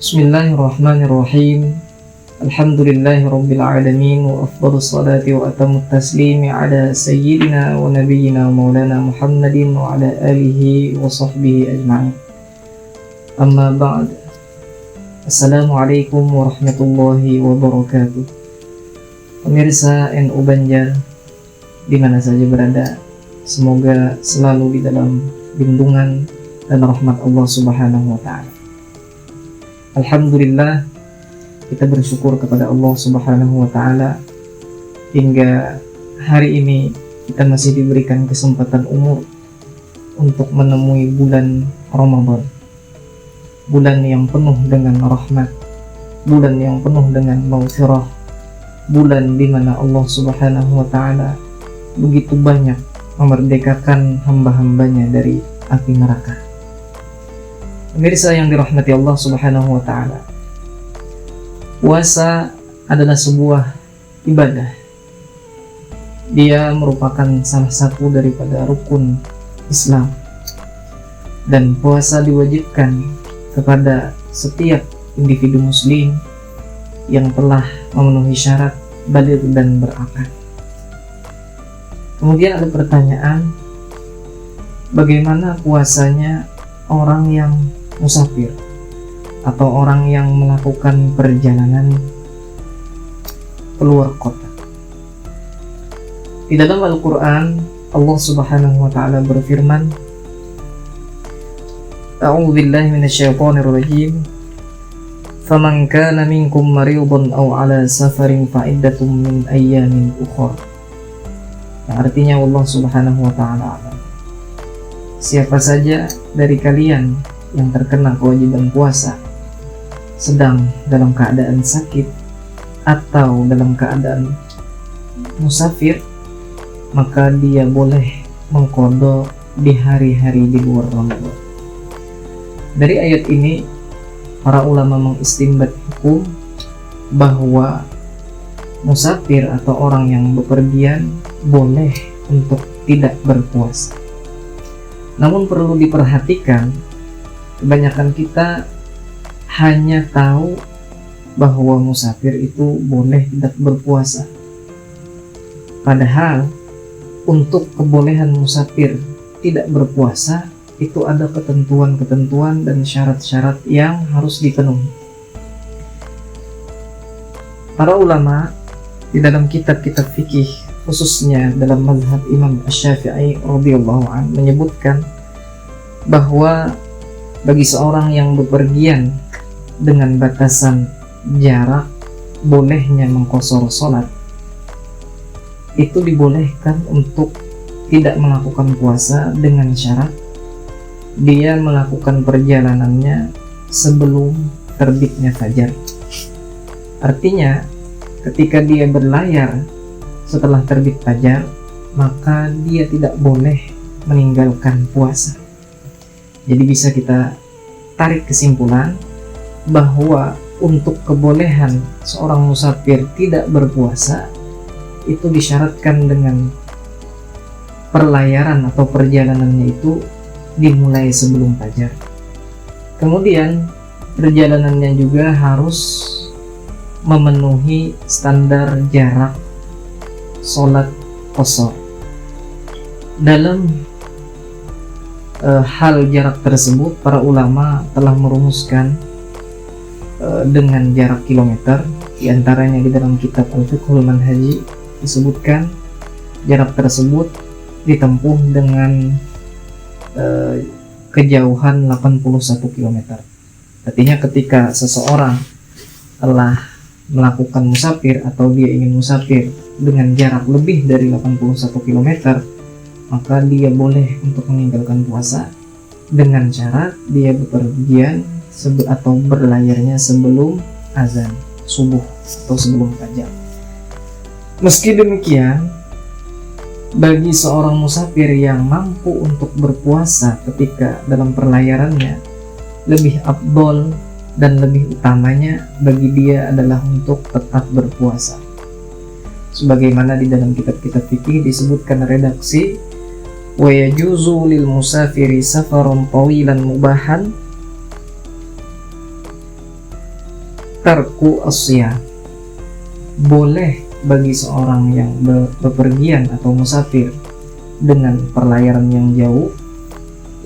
Bismillahirrahmanirrahim. Alhamdulillahirabbil alamin wa afdhalus salati wa atamut taslimi ala sayyidina wa nabiyyina maulana Muhammadin wa ala alihi wa sahbihi ajma'in. Amma ba'd. Assalamualaikum warahmatullahi wabarakatuh. Pemirsa NU Banjar di mana saja berada, semoga selalu di dalam lindungan dan rahmat Allah Subhanahu wa taala. Alhamdulillah, kita bersyukur kepada Allah Subhanahu wa taala hingga hari ini kita masih diberikan kesempatan umur untuk menemui bulan Ramadan. Bulan yang penuh dengan rahmat, bulan yang penuh dengan maghfirah, bulan di mana Allah Subhanahu wa taala begitu banyak memerdekakan hamba-hambanya dari api neraka. Pemirsa yang dirahmati Allah Subhanahu wa taala, puasa adalah sebuah ibadah. Dia merupakan salah satu daripada rukun Islam, dan puasa diwajibkan kepada setiap individu muslim yang telah memenuhi syarat baligh dan berakal. Kemudian ada pertanyaan, bagaimana puasanya orang yang musafir atau orang yang melakukan perjalanan keluar kota? Di dalam Al-Quran, Allah Subhanahu wa taala berfirman, A'udzu billahi minasyaitonir rajim. Faman kana minkum maridan aw 'ala safarin fa iddatun min ayyamin ukhra. Yang artinya Allah Subhanahu wa taala, siapa saja dari kalian yang terkena kewajiban puasa sedang dalam keadaan sakit atau dalam keadaan musafir, maka dia boleh mengqadha di hari-hari di luar Ramadan. Dari ayat ini, para ulama mengistinbat hukum bahwa musafir atau orang yang bepergian boleh untuk tidak berpuasa. Namun perlu diperhatikan, kebanyakan kita hanya tahu bahwa musafir itu boleh tidak berpuasa. Padahal untuk kebolehan musafir tidak berpuasa itu ada ketentuan-ketentuan dan syarat-syarat yang harus dipenuhi. Para ulama di dalam kitab-kitab fikih, khususnya dalam mazhab Imam Asy-Syafi'i radhiyallahu anhu, menyebutkan bahwa bagi seorang yang bepergian dengan batasan jarak bolehnya mengqashar salat, itu dibolehkan untuk tidak melakukan puasa dengan syarat dia melakukan perjalanannya sebelum terbitnya fajar. Artinya, ketika dia berlayar setelah terbit fajar, maka dia tidak boleh meninggalkan puasa. Jadi bisa kita tarik kesimpulan bahwa untuk kebolehan seorang musafir tidak berpuasa itu disyaratkan dengan perlayaran atau perjalanannya itu dimulai sebelum fajar. Kemudian perjalanannya juga harus memenuhi standar jarak sholat qashar. Dalam hal jarak tersebut, para ulama telah merumuskan dengan jarak kilometer. Di antaranya di dalam kitab Al-Fiqhul Manhaji disebutkan jarak tersebut ditempuh dengan kejauhan 81 km. Artinya ketika seseorang telah melakukan musafir atau dia ingin musafir dengan jarak lebih dari 81 km, maka dia boleh untuk meninggalkan puasa dengan syarat dia bepergian atau berlayarnya sebelum azan subuh atau sebelum fajar. Meski demikian, bagi seorang musafir yang mampu untuk berpuasa ketika dalam perlayarannya, lebih afdol dan lebih utamanya bagi dia adalah untuk tetap berpuasa. Sebagaimana di dalam kitab-kitab fikih disebutkan redaksi, wa yajuzu lil musafiri safarun tawilan mubahan tarku asyam, boleh bagi seorang yang bepergian atau musafir dengan perlayaran yang jauh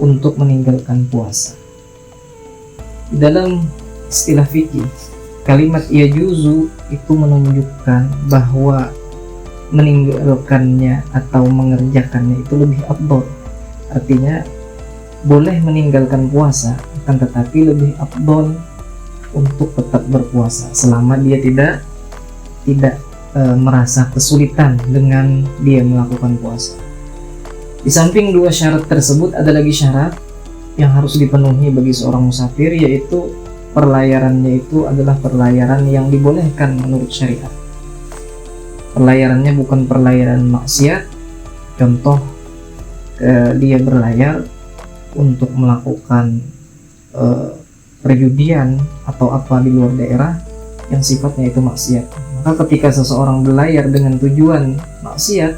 untuk meninggalkan puasa. Dalam istilah fikih, kalimat yajuzu itu menunjukkan bahwa meninggalkannya atau mengerjakannya itu lebih afdol. Artinya boleh meninggalkan puasa, akan tetapi lebih afdol untuk tetap berpuasa selama dia tidak merasa kesulitan dengan dia melakukan puasa. Di samping dua syarat tersebut, ada lagi syarat yang harus dipenuhi bagi seorang musafir, yaitu perlayarannya itu adalah perlayaran yang dibolehkan menurut syariat. Perlayarannya bukan perlayaran maksiat. Contoh, dia berlayar untuk melakukan perjudian atau apa di luar daerah yang sifatnya itu maksiat. Maka ketika seseorang berlayar dengan tujuan maksiat,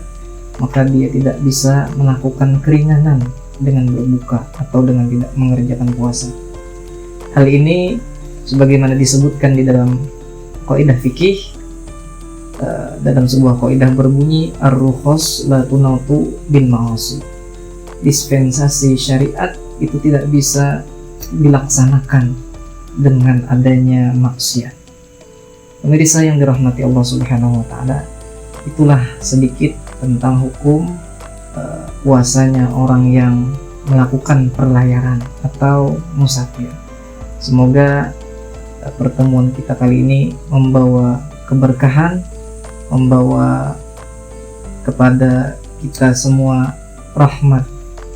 maka dia tidak bisa melakukan keringanan dengan berbuka atau dengan tidak mengerjakan puasa. Hal ini sebagaimana disebutkan di dalam kaidah fikih, dalam sebuah kaidah berbunyi ar-rukhas la tunatu bil ma'asi. Dispensasi syariat itu tidak bisa dilaksanakan dengan adanya maksiat. Pemirsa yang dirahmati Allah Subhanahu wa taala, itulah sedikit tentang hukum puasanya orang yang melakukan perlayaran atau musafir. Semoga pertemuan kita kali ini membawa keberkahan, membawa kepada kita semua rahmat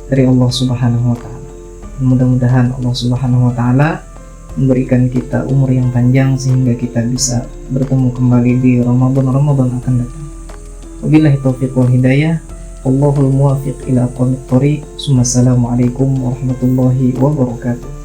dari Allah Subhanahu wa taala. Mudah-mudahan Allah Subhanahu wa taala memberikan kita umur yang panjang sehingga kita bisa bertemu kembali di Ramadan akan datang. Wabillahi taufiq wal hidayah. Allahul muwaffiq ila aqwamit thoriq. Assalamualaikum warahmatullahi wabarakatuh.